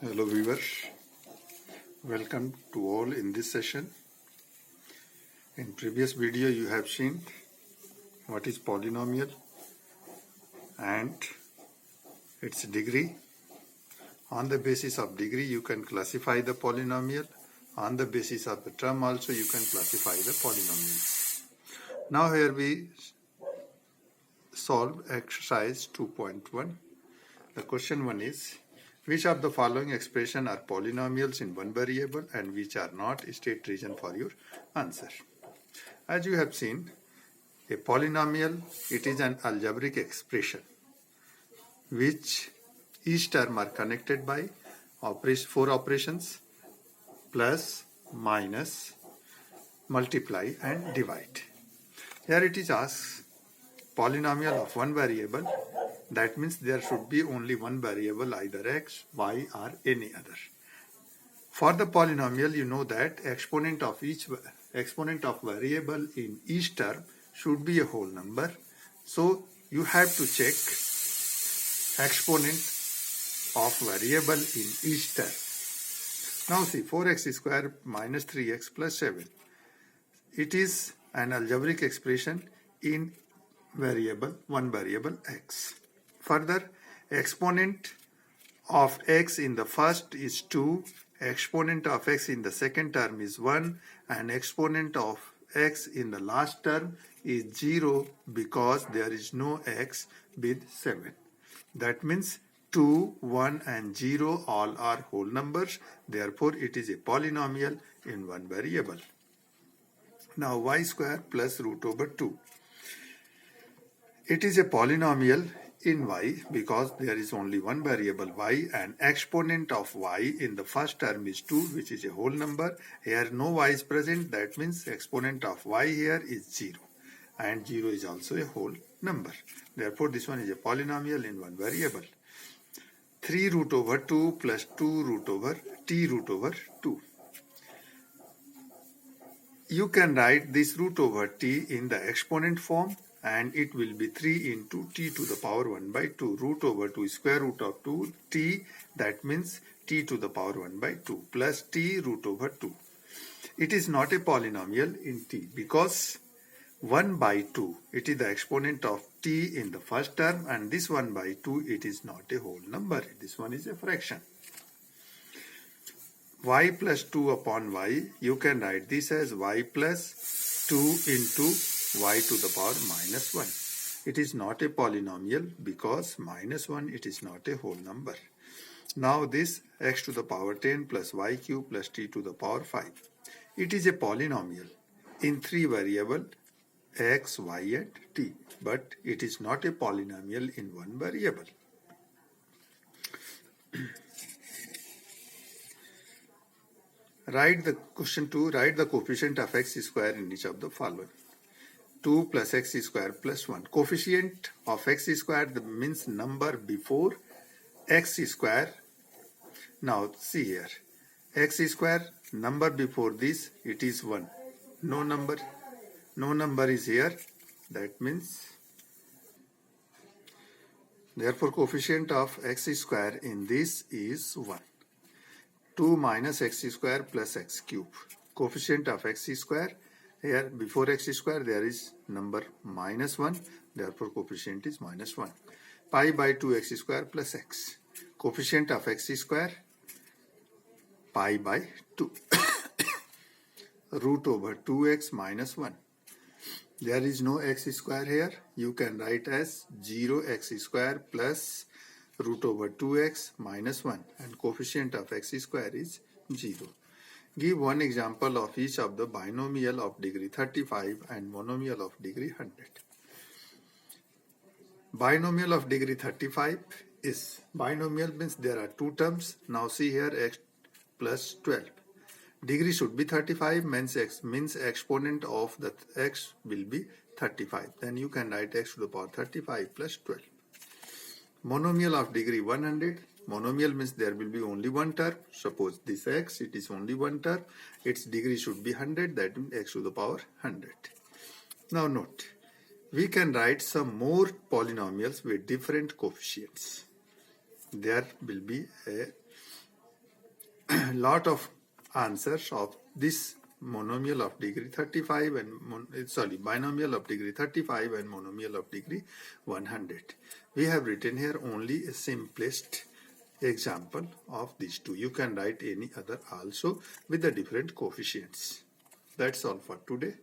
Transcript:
Hello viewers, welcome to all in this session. In previous video you have seen what is polynomial and its degree. On the basis of degree you can classify the polynomial. On the basis of the term also you can classify the polynomial. Now here we solve exercise 2.1. The question 1 is, which of the following expression are polynomials in one variable and which are not? State reason for your answer. As you have seen, a polynomial, it is an algebraic expression which each term are connected by four operations: plus, minus, multiply and divide. Here it is asked polynomial of one variable. That means there should be only one variable, either x, y or any other. For the polynomial, you know that exponent of variable in each term should be a whole number. So you have to check exponent of variable in each term. Now see, 4x square minus 3x plus 7. It is an algebraic expression in one variable x. Further, exponent of x in the first is 2, exponent of x in the second term is 1, and exponent of x in the last term is 0 because there is no x with 7. That means 2, 1 and 0 all are whole numbers. Therefore, it is a polynomial in one variable. Now y square plus root over 2. It is a polynomial in y because there is only one variable y, and exponent of y in the first term is 2, which is a whole number. Here no y is present, that means exponent of y here is 0, and 0 is also a whole number. Therefore this one is a polynomial in one variable. 3 root over 2 plus 2 root over t root over 2. You can write this root over t in the exponent form, and it will be 3 into t to the power 1 by 2. Root over 2 is square root of 2 t, that means t to the power 1 by 2 plus t root over 2. It is not a polynomial in t because 1 by 2, it is the exponent of t in the first term, and this 1 by 2, it is not a whole number. This one is a fraction. Y plus 2 upon y, you can write this as y plus 2 into y to the power minus 1. It is not a polynomial because minus 1, it is not a whole number. Now this x to the power 10 plus y cube plus t to the power 5. It is a polynomial in three variables x, y and t, but it is not a polynomial in one variable. Write the question 2, write the coefficient of x square in each of the following. 2 plus x square plus 1. Coefficient of x square means number before x square. Now see here, x square, number before this, it is 1. No number is here. That means, therefore coefficient of x square in this is 1. 2 minus x square plus x cube. Coefficient of x square, here before x square there is number minus 1, therefore coefficient is minus 1. Pi by 2 x square plus x. Coefficient of x square, pi by 2. Root over 2x minus 1. There is no x square here. You can write as 0x square plus root over 2x minus 1, and coefficient of x square is 0. Give one example of each of the binomial of degree 35 and monomial of degree 100. Binomial of degree 35 is, binomial means there are two terms. Now see here, x plus 12. Degree should be 35, means exponent of the x will be 35. Then you can write x to the power 35 plus 12. Monomial of degree 100. Monomial means there will be only one term. Suppose this x, it is only one term. Its degree should be 100, that means x to the power 100. Now note, we can write some more polynomials with different coefficients. There will be a lot of answers of this monomial of degree 35 and binomial of degree 35 and monomial of degree 100. We have written here only a simplest example of these two. You can write any other also with the different coefficients. That's all for today.